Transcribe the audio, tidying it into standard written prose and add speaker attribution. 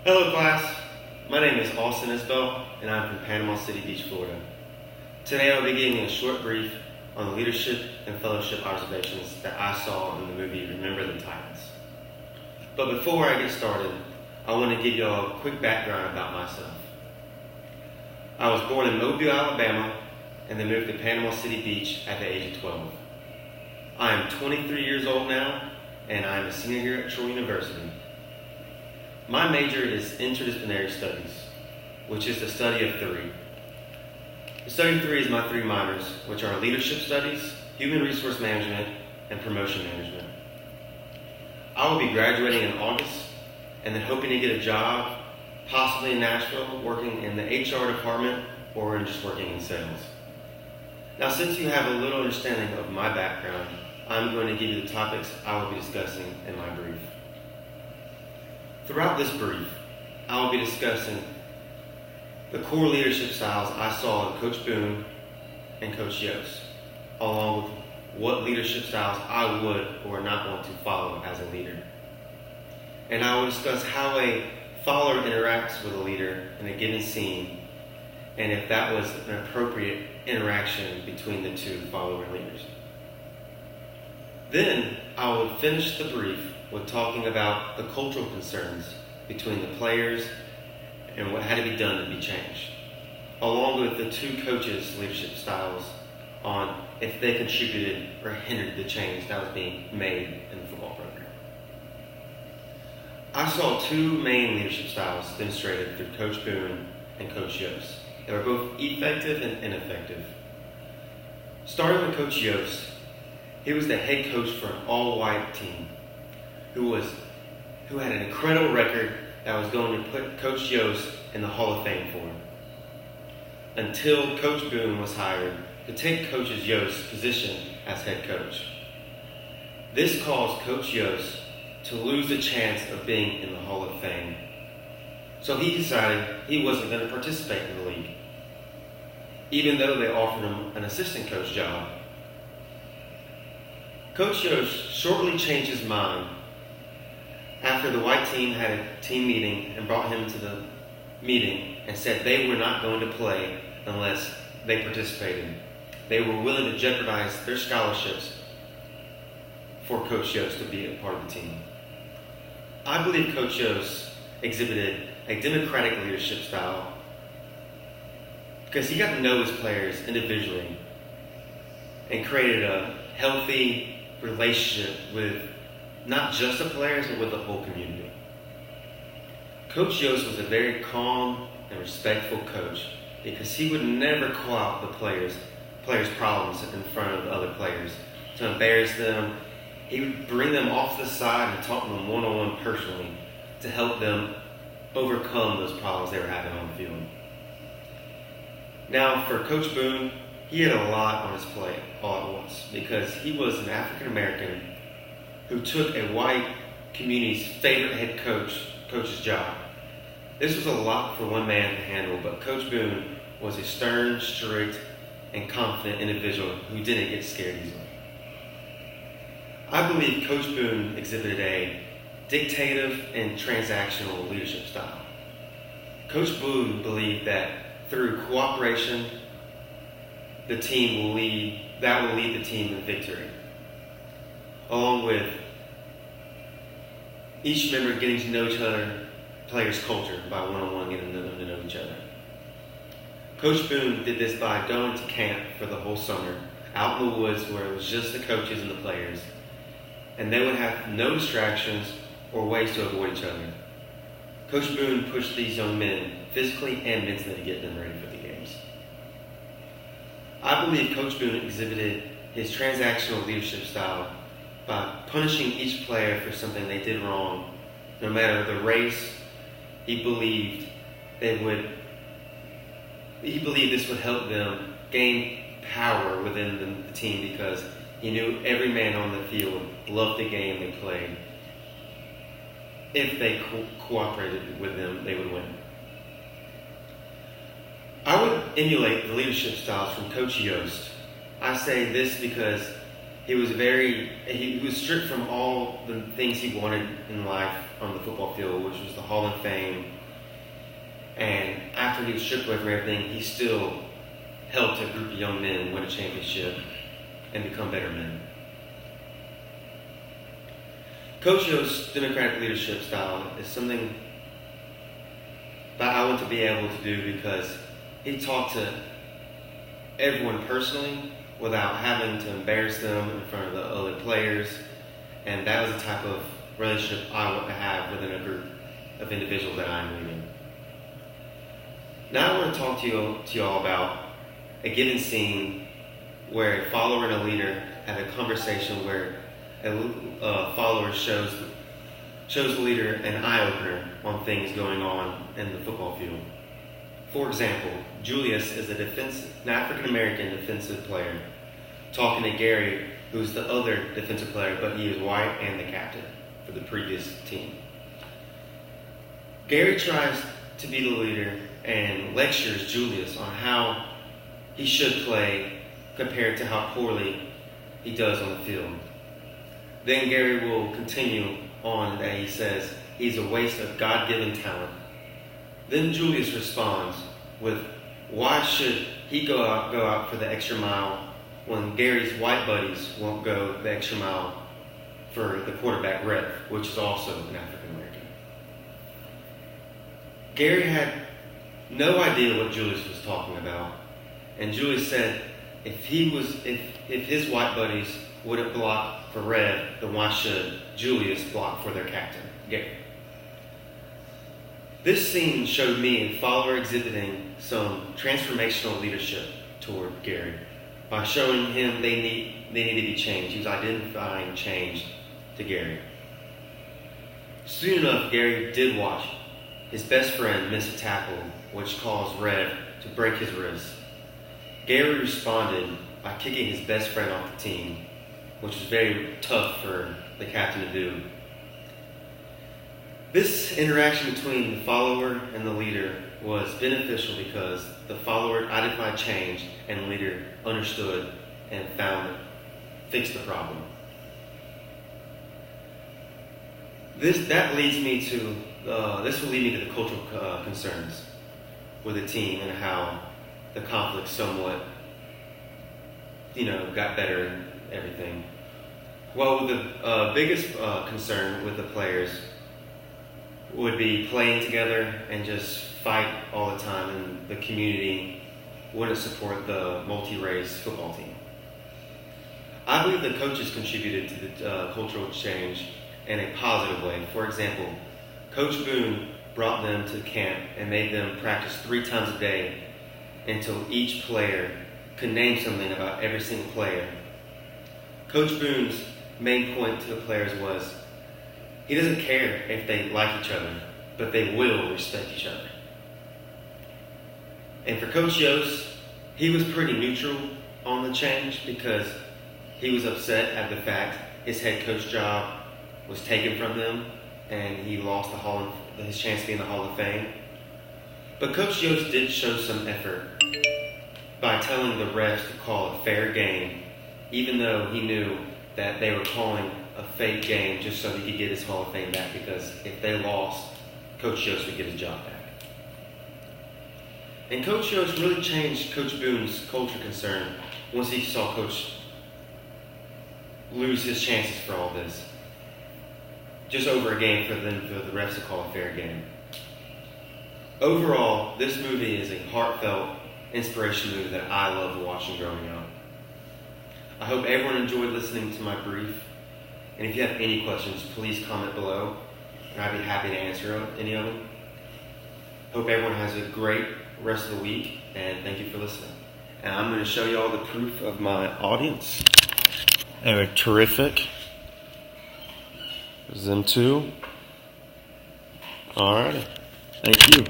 Speaker 1: Hello class, my name is Austin Isbell and I'm from Panama City Beach, Florida. Today I'll be giving a short brief on the leadership and fellowship observations that I saw in the movie Remember the Titans. But before I get started, I want to give you all a quick background about myself. I was born in Mobile, Alabama, and then moved to Panama City Beach at the age of 12. I am 23 years old now, and I am a senior here at Troy University. My major is interdisciplinary studies, which is the study of three. The study of three is my three minors, which are leadership studies, human resource management, and promotion management. I will be graduating in August, and then hoping to get a job, possibly in Nashville, working in the HR department or just working in sales. Now, since you have a little understanding of my background, I'm going to give you the topics I will be discussing in my brief. Throughout this brief, I will be discussing the core leadership styles I saw in Coach Boone and Coach Yost, along with what leadership styles I would or not want to follow as a leader. And I will discuss how a follower interacts with a leader in a given scene, and if that was an appropriate interaction between the two follower leaders. Then I will finish the brief with talking about the cultural concerns between the players and what had to be done to be changed, along with the two coaches' leadership styles on if they contributed or hindered the change that was being made in the football program. I saw two main leadership styles demonstrated through Coach Boone and Coach Yost. They were both effective and ineffective. Starting with Coach Yost, he was the head coach for an all-white team who had an incredible record that was going to put Coach Yost in the Hall of Fame for him. Until Coach Boone was hired to take Coach Yost's position as head coach. This caused Coach Yost to lose the chance of being in the Hall of Fame. So he decided he wasn't going to participate in the league, even though they offered him an assistant coach job. Coach Yost shortly changed his mind after the white team had a team meeting and brought him to the meeting and said they were not going to play unless they participated. They were willing to jeopardize their scholarships for Coach Yost to be a part of the team. I believe Coach Yost exhibited a democratic leadership style because he got to know his players individually and created a healthy relationship with not just the players, but with the whole community. Coach Yost was a very calm and respectful coach because he would never call out the players' problems in front of the other players to embarrass them. He would bring them off to the side and talk to them one-on-one personally to help them overcome those problems they were having on the field. Now, for Coach Boone, he had a lot on his plate all at once because he was an African American who took a white community's favorite head coach's job. This was a lot for one man to handle, but Coach Boone was a stern, strict, and confident individual who didn't get scared easily. I believe Coach Boone exhibited a dictative and transactional leadership style. Coach Boone believed that through cooperation, the team will lead the team in victory, along with each member getting to know each other, players' culture by one-on-one getting to know each other. Coach Boone did this by going to camp for the whole summer, out in the woods where it was just the coaches and the players, and they would have no distractions or ways to avoid each other. Coach Boone pushed these young men physically and mentally to get them ready for the games. I believe Coach Boone exhibited his transactional leadership style by punishing each player for something they did wrong, no matter the race. He believed this would help them gain power within the team because he knew every man on the field loved the game they played. If they cooperated with them, they would win. I would emulate the leadership styles from Coach Yost. I say this because he was stripped from all the things he wanted in life on the football field, which was the Hall of Fame. And after he was stripped away from everything, he still helped a group of young men win a championship and become better men. Coach Yost's democratic leadership style is something that I want to be able to do because he talked to everyone personally without having to embarrass them in front of the other players. And that was the type of relationship I want to have within a group of individuals that I'm leading. Now I want to talk to you all about a given scene where a follower and a leader have a conversation where a follower shows the leader an eye-opener on things going on in the football field. For example, Julius is an African-American defensive player talking to Gary, who's the other defensive player, but he is white and the captain for the previous team. Gary tries to be the leader and lectures Julius on how he should play compared to how poorly he does on the field. Then Gary will continue on that he says he's a waste of God-given talent. Then Julius responds with, why should he go out for the extra mile when Gary's white buddies won't go the extra mile for the quarterback rep, which is also an African American. Gary had no idea what Julius was talking about, and Julius said if his white buddies wouldn't block for Rev, then why should Julius block for their captain, Gary? This scene showed me a follower exhibiting some transformational leadership toward Gary by showing him they need to be changed. He was identifying change to Gary. Soon enough, Gary did watch his best friend miss a tackle, which caused Rev to break his wrist. Gary responded by kicking his best friend off the team, which was very tough for the captain to do. This interaction between the follower and the leader was beneficial because the follower identified change and the leader understood and fixed the problem. This will lead me to the cultural concerns with the team and how the conflict somewhat, got better and everything. Well, the biggest concern with the players would be playing together and just fight all the time, and the community wouldn't support the multi-race football team. I believe the coaches contributed to the cultural change in a positive way. For example, Coach Boone brought them to camp and made them practice 3 times a day until each player could name something about every single player. Coach Boone's main point to the players was he doesn't care if they like each other, but they will respect each other. And for Coach Yost, he was pretty neutral on the change because he was upset at the fact his head coach job was taken from him and he lost his chance to be in the Hall of Fame. But Coach Yost did show some effort by telling the refs to call a fair game, even though he knew that they were calling a fake game just so he could get his Hall of Fame back, because if they lost, Coach Yost would get his job back. And Coach Yost really changed Coach Boone's culture concern once he saw Coach lose his chances for all this. Just over a game for the refs to call a fair game. Overall, this movie is a heartfelt, inspirational movie that I loved watching growing up. I hope everyone enjoyed listening to my brief. And if you have any questions, please comment below, and I'd be happy to answer any of them. Hope everyone has a great rest of the week, and thank you for listening. And I'm going to show you all the proof of my audience. They're terrific. There's them too. All right. Thank you.